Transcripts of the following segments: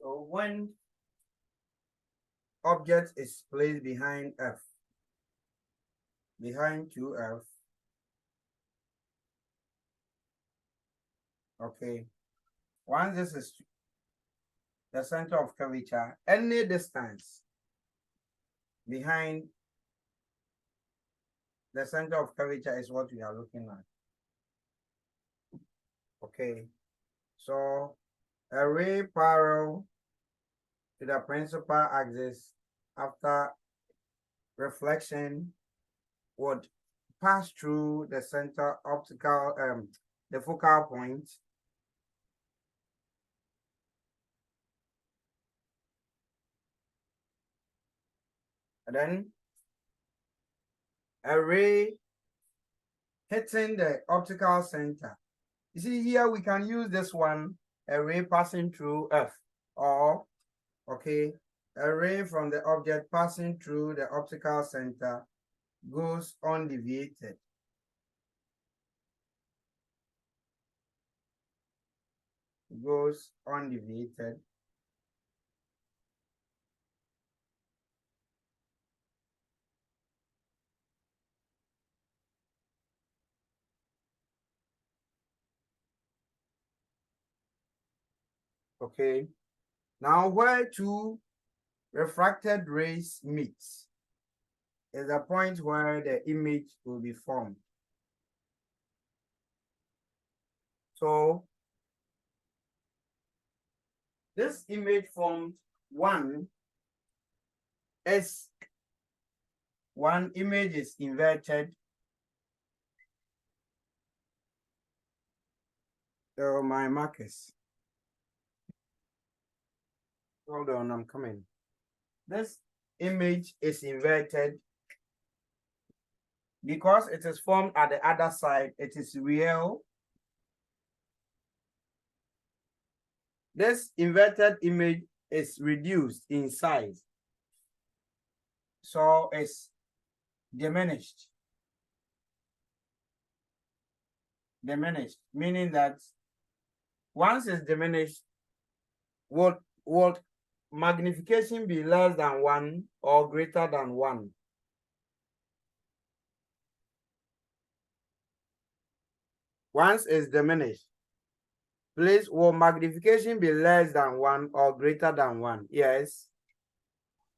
So when object is placed behind F, behind 2F, okay, once this is the center of curvature, any distance behind the center of curvature is what we are looking at. Okay, so a ray parallel to the principal axis after reflection would pass through the center optical the focal point and then a ray hitting the optical center. You see here we can use this one, a ray passing through F, or okay, a ray from the object passing through the optical center goes undeviated. Goes undeviated. Okay. Now where two refracted rays meet is the point where the image will be formed. So this image formed one image is inverted. So my markers. Hold on, I'm coming. This image is inverted because it is formed at the other side. It is real. This inverted image is reduced in size. So it's diminished. Diminished, meaning that once it's diminished, would magnification be less than 1 or greater than 1? Once it's diminished, please, will magnification be less than 1 or greater than 1? Yes.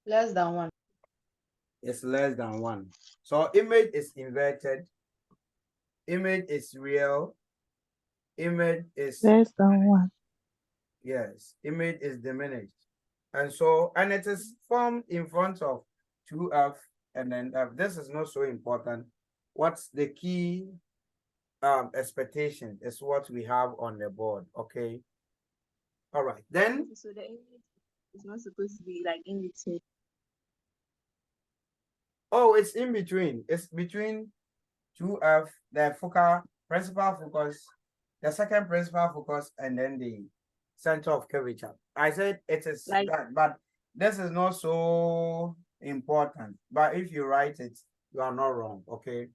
Less than 1. It's less than 1. So image is inverted. Image is real. Image is less than 1. Yes, image is diminished. And so, and it is formed in front of 2F and then F. This is not so important. What's the key expectation is what we have on the board, okay? All right, then. So the image is not supposed to be like in between. Oh, it's in between. It's between 2F, the principal focus, the second principal focus, and then the center of curvature. I said it is Like, that, but this is not so important. But if you write it, you are not wrong, okay?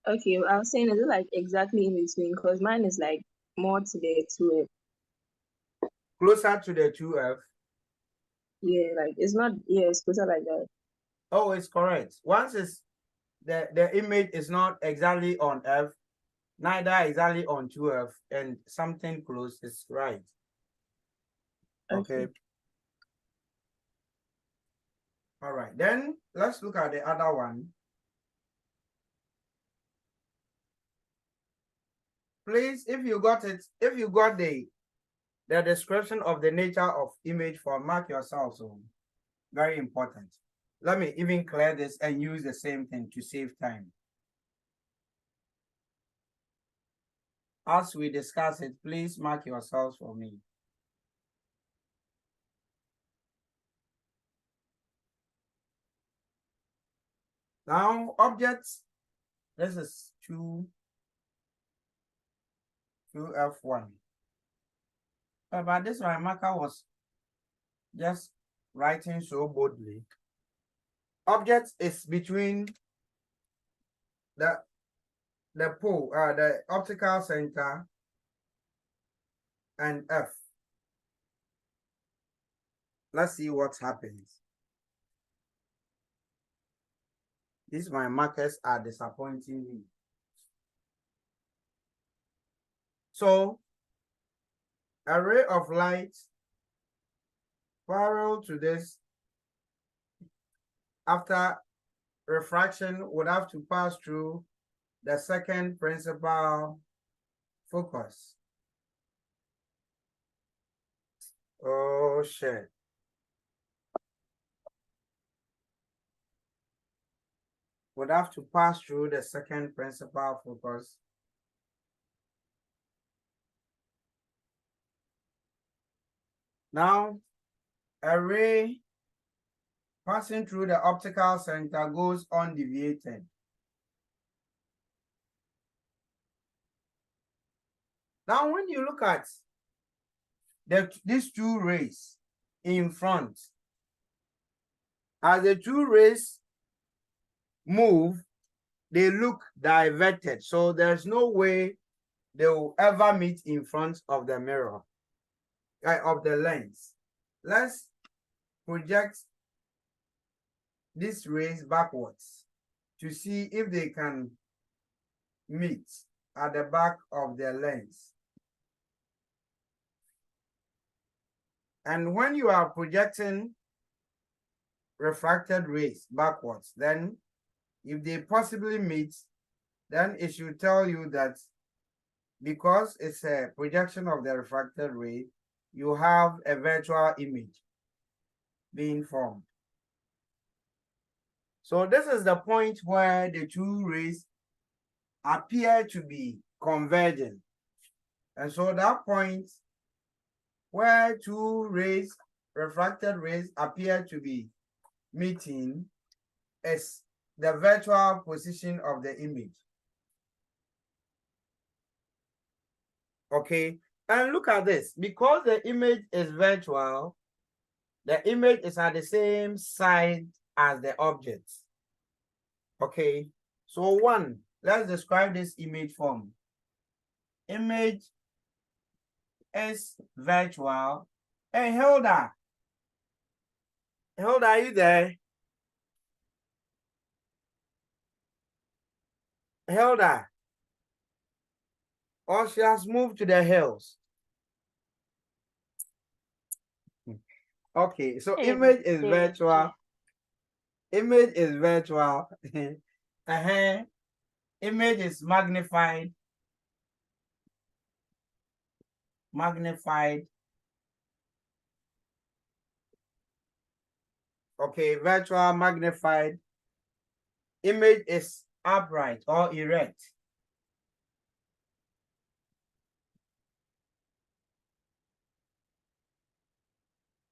okay, I was saying, is it like exactly in between? Because mine is like more to the 2F. Closer to the 2F. Yeah, like it's not, yeah, it's closer like that. Oh, it's correct. Once it's the image is not exactly on F, neither exactly on 2F, and something close is right. Okay. All right, then let's look at the other one. Please, if you got it, if you got the description of the nature of image form, mark yourself. So very important. Let me even clear this and use the same thing to save time. As we discuss it, please mark yourselves for me. Now, objects, this is 2F1. But this my marker was just writing so boldly. Object is between the pole, the optical center and F. Let's see what happens. These my markers are disappointing me. So a ray of light parallel to this after refraction would have to pass through the second principal focus. Oh shit. Would have to pass through the second principal focus. Now, a ray passing through the optical center goes undeviated. Now, when you look at these two rays in front, as the two rays move, they look diverted. So there's no way they will ever meet in front of the mirror, of the lens. Let's project these rays backwards to see if they can meet at the back of the lens. And when you are projecting refracted rays backwards, then if they possibly meet, then it should tell you that because it's a projection of the refracted ray, you have a virtual image being formed. So this is the point where the two rays appear to be converging. And so that point where two rays, refracted rays, appear to be meeting is the virtual position of the image. Okay, and look at this. Because the image is virtual, the image is at the same side as the object. Okay, so one, let's describe this image form. Image is virtual. Hey, Hilda. Hilda, are you there? Hilda. Or she has moved to the hills. Okay, so image is virtual. Image is virtual. Image is magnified. Magnified. Okay, virtual, magnified. Image is upright or erect.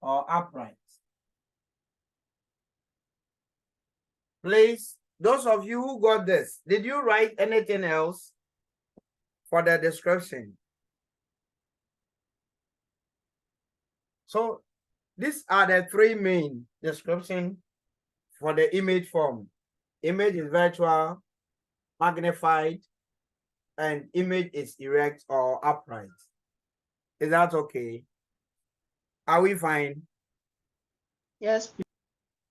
Or upright. Please, those of you who got this, did you write anything else for the description? So these are the three main descriptions for the image form. Image is virtual, magnified, and image is erect or upright. Is that okay? Are we fine? Yes, please.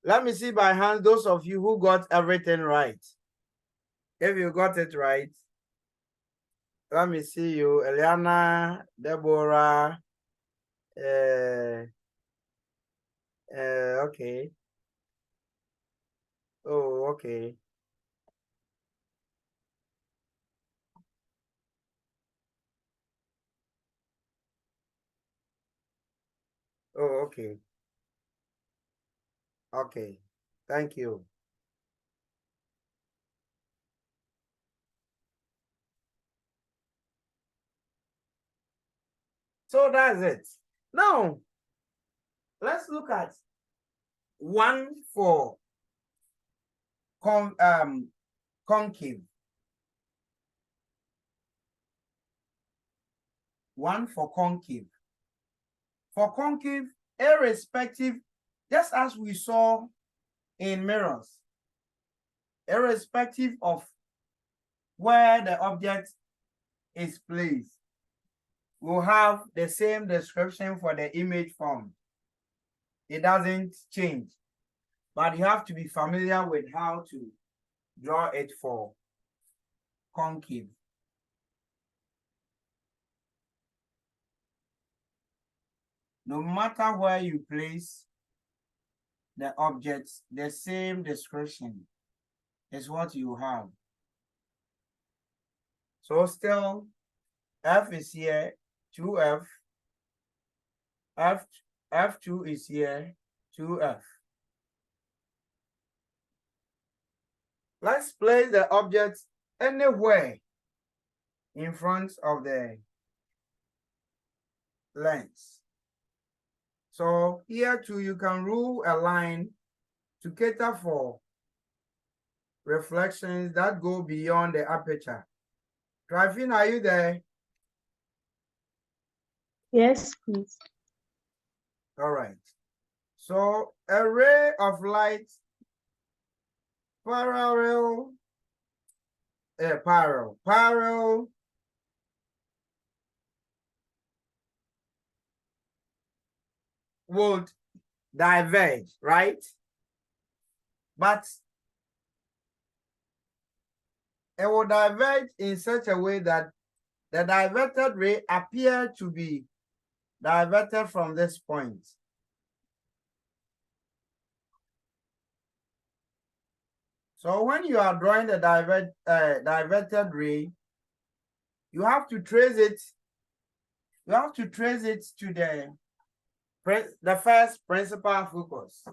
Let me see by hand those of you who got everything right. If you got it right, let me see you. Eliana, Deborah, okay. Oh, okay. Oh, okay. Okay. Thank you. So that's it. Now, let's look at one for concave. One for concave. For concave, irrespective, just as we saw in mirrors, irrespective of where the object is placed, we'll have the same description for the image form. it doesn't change. But you have to be familiar with how to draw it for concave. No matter where you place the objects, the same description is what you have. So still, F is here, 2F. F2 is here, 2F. Let's place the objects anywhere in front of the lens. So here too, you can rule a line to cater for reflections that go beyond the aperture. Trifin, are you there? Yes, please. All right. So a ray of light parallel would diverge, right? But it will diverge in such a way that the diverted ray appear to be diverted from this point. So when you are drawing the diverted ray, you have to trace it. You have to trace it to the first principal focus.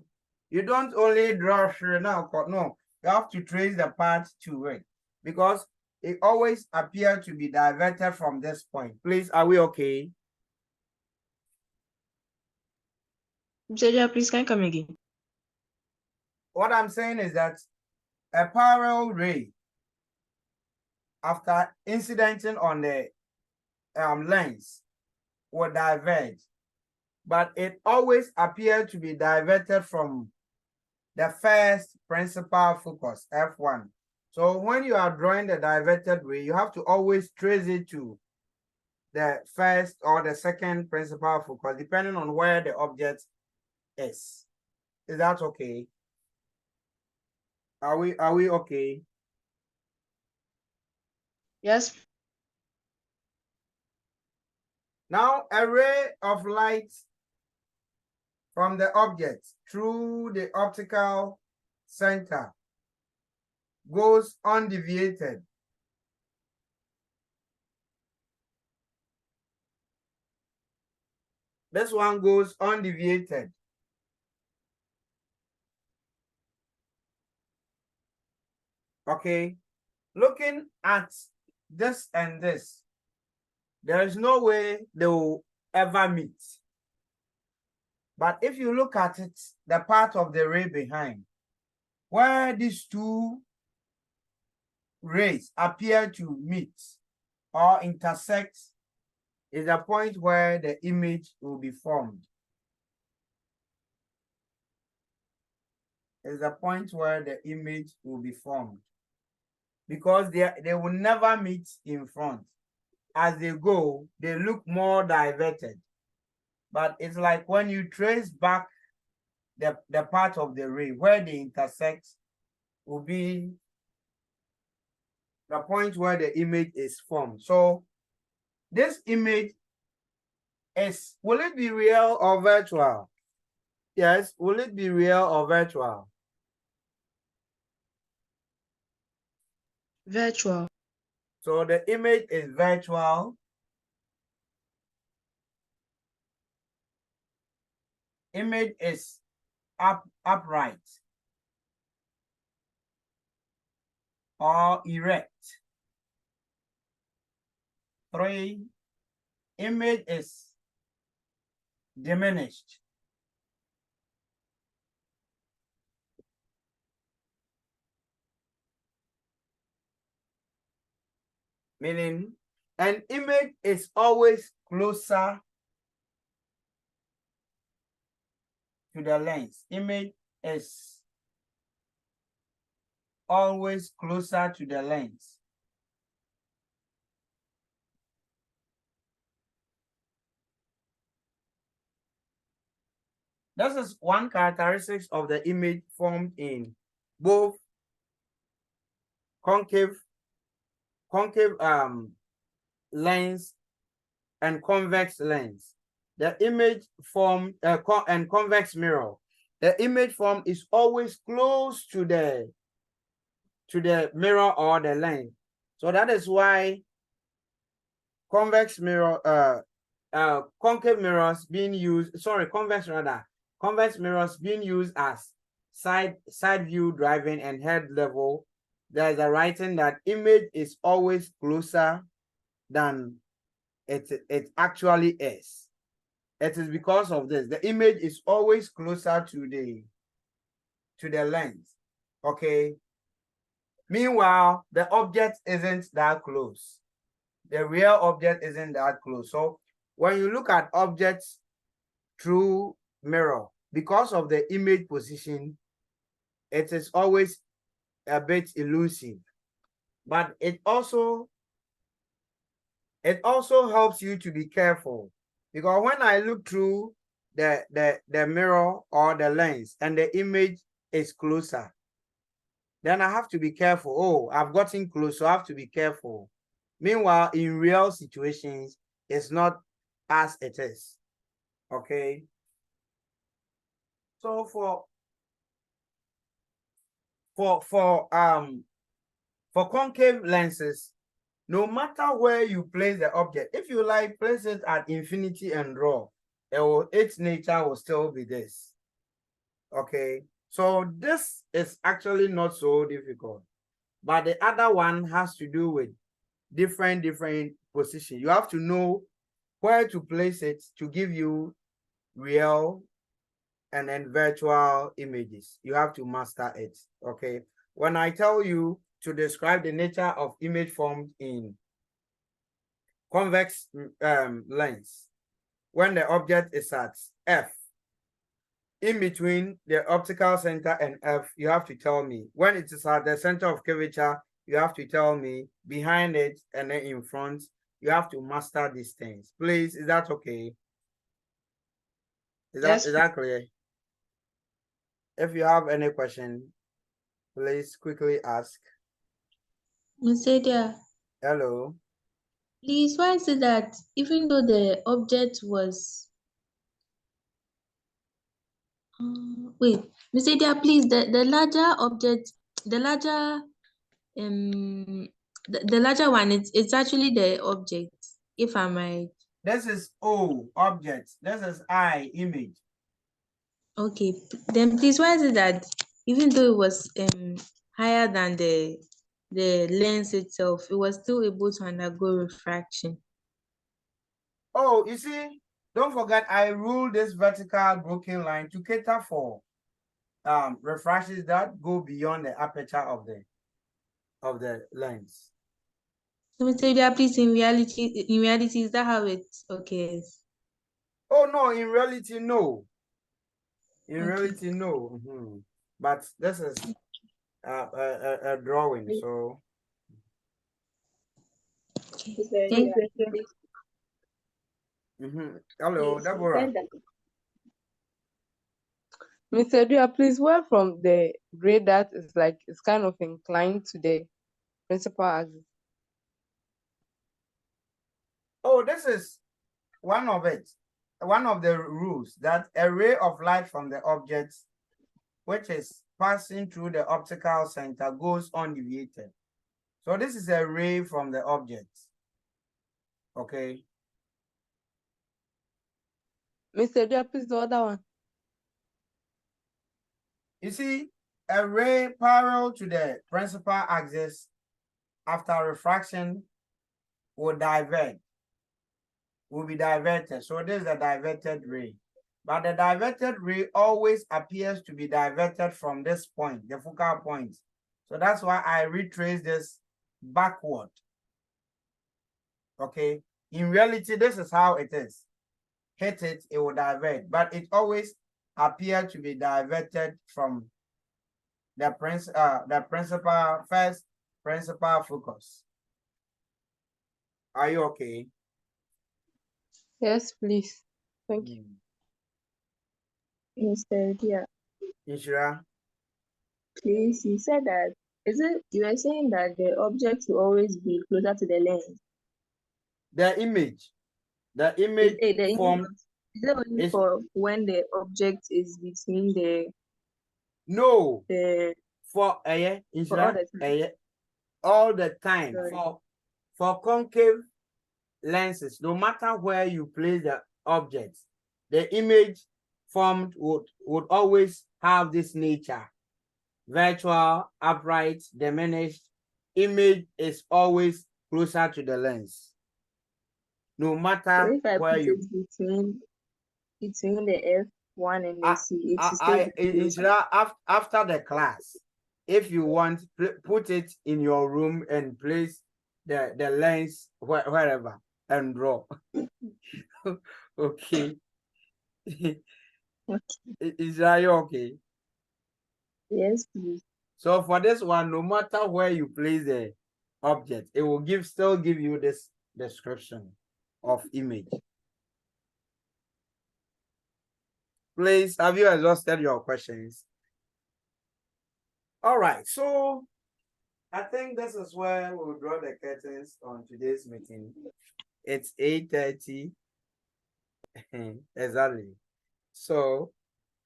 You don't only draw through now, no. You have to trace the path to it because it always appears to be diverted from this point. Please, are we okay? Jaja, please can you come again? What I'm saying is that a parallel ray, after incidenting on the lens, will diverge, but it always appears to be diverted from the first principal focus, F1. So when you are drawing the diverted ray, you have to always trace it to the first or the second principal focus, depending on where the object is. Is that okay? Are we okay? Yes. Now, a ray of light from the object through the optical center goes undeviated. This one goes undeviated. Okay, looking at this and this, there is no way they will ever meet. But if you look at it, the part of the ray behind, where these two rays appear to meet or intersect, is the point where the image will be formed. Is the point where the image will be formed. Because they will never meet in front. As they go, they look more diverted. But it's like when you trace back the part of the ray where they intersect will be the point where the image is formed. So this image will it be real or virtual? Yes, will it be real or virtual? Virtual. So the image is virtual. Image is upright or erect. 3, image is diminished. Meaning an image is always closer to the lens. Image is always closer to the lens. This is one characteristic of the image formed in both concave lens and convex lens. The image form and convex mirror. The image form is always close to the mirror or the lens. So that is why convex mirror concave mirrors being used, convex mirrors being used as side view driving and head level. There's a writing that image is always closer than it actually is. It is because of this. The image is always closer to the lens. Okay. Meanwhile, the object isn't that close. The real object isn't that close. So when you look at objects through mirror, because of the image position, it is always a bit elusive. But it also helps you to be careful, because when I look through the mirror or the lens and the image is closer, then I have to be careful. Oh, I've gotten close, so I have to be careful. Meanwhile, in real situations, it's not as it is. Okay. So for concave lenses, no matter where you place the object, if you like place it at infinity and draw, its nature will still be this. Okay. So this is actually not so difficult, but the other one has to do with different position. You have to know where to place it to give you real and then virtual images. You have to master it. Okay. When I tell you to describe the nature of image formed in convex lens, when the object is at F, in between the optical center and F, you have to tell me. When it is at the center of curvature, you have to tell me. Behind it and then in front, you have to master these things. Please, is that okay? Is that clear? If you have any question, please quickly ask. Mr. Dia, Hello. please, why is it that even though the object was wait, Mr. Dia, please, the larger object, the larger the larger one, it's actually the object, if I'm right. This is O, object. This is I, image. Okay, then please, why is it that even though it was higher than the lens itself, it was still able to undergo refraction? Oh, you see, don't forget I rule this vertical broken line to cater for refractions that go beyond the aperture of the lens. So Mr. Dia, please, in reality, is that how it occurs? Oh no, in reality, no. In Okay. reality, no. But this is a drawing, so. Okay. Thank you. Hello, Deborah. Mr. Dua, please, where from the ray that is like it's kind of inclined to the principal axis? Oh, this is one of it. One of the rules that a ray of light from the object, which is passing through the optical center, goes undeviated. So this is a ray from the object. Okay. Mr. Dua, please, the other one. You see, a ray parallel to the principal axis after refraction will be diverted. So this is a diverted ray. But the diverted ray always appears to be diverted from this point, the focal point. So that's why I retrace this backward. Okay. In reality, this is how it is. Hit it, it will divert, but it always appears to be diverted from the principal focus. Are you okay? Yes, please. Thank you. Mr. Dia, Inshira. please, you said that, you were saying that the object will always be closer to the lens. The image The formed image, is it only is for when the object is between no the, for for all Inshira, the time? all the time Sorry. for concave lenses, no matter where you place the object, the image formed would always have this nature. Virtual, upright, diminished. Image is always closer to the lens. No So matter if I where put you it between the F1 and the C, it will still be closer. Inshira, after the class, if you want, put it in your room and place the lens wherever and draw. Okay. Is that okay? Yes, please. So for this one, no matter where you place the object, it will still give you this description of image. Please, have you exhausted your questions? All right, so I think this is where we'll draw the curtains on today's meeting. It's 8:30. Exactly. So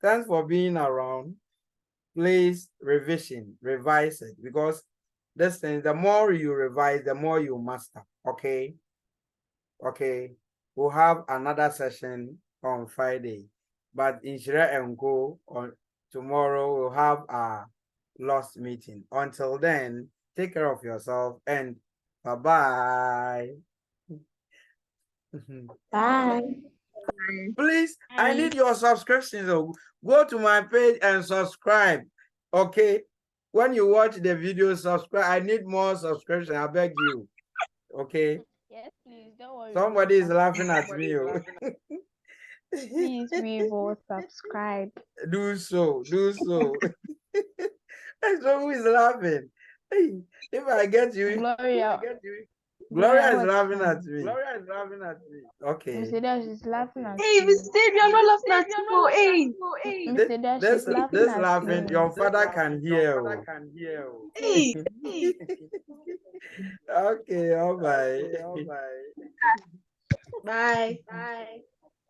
thanks for being around. Please revise it, because this thing, the more you revise, the more you master. Okay. We'll have another session on Friday, but Inshira and Go on tomorrow we'll have a lost meeting. Until then, take care of yourself and bye-bye. Bye. Please, I need your subscriptions. So go to my page and subscribe. Okay. When you watch the video, subscribe. I need more subscription. I beg you. Okay. Yes, please. Don't worry. Somebody is laughing at me. Please, we will subscribe. Do so. And so who is laughing? Hey, if I get you, Gloria. Gloria is what's laughing funny? at me. Okay. Mr. Dash is laughing at Hey, you. Mr. David, you're not laughing at you. Hey, Mr. Dash is laughing at laughing, you. your father can hear. hey. Okay, all right. Bye. Bye.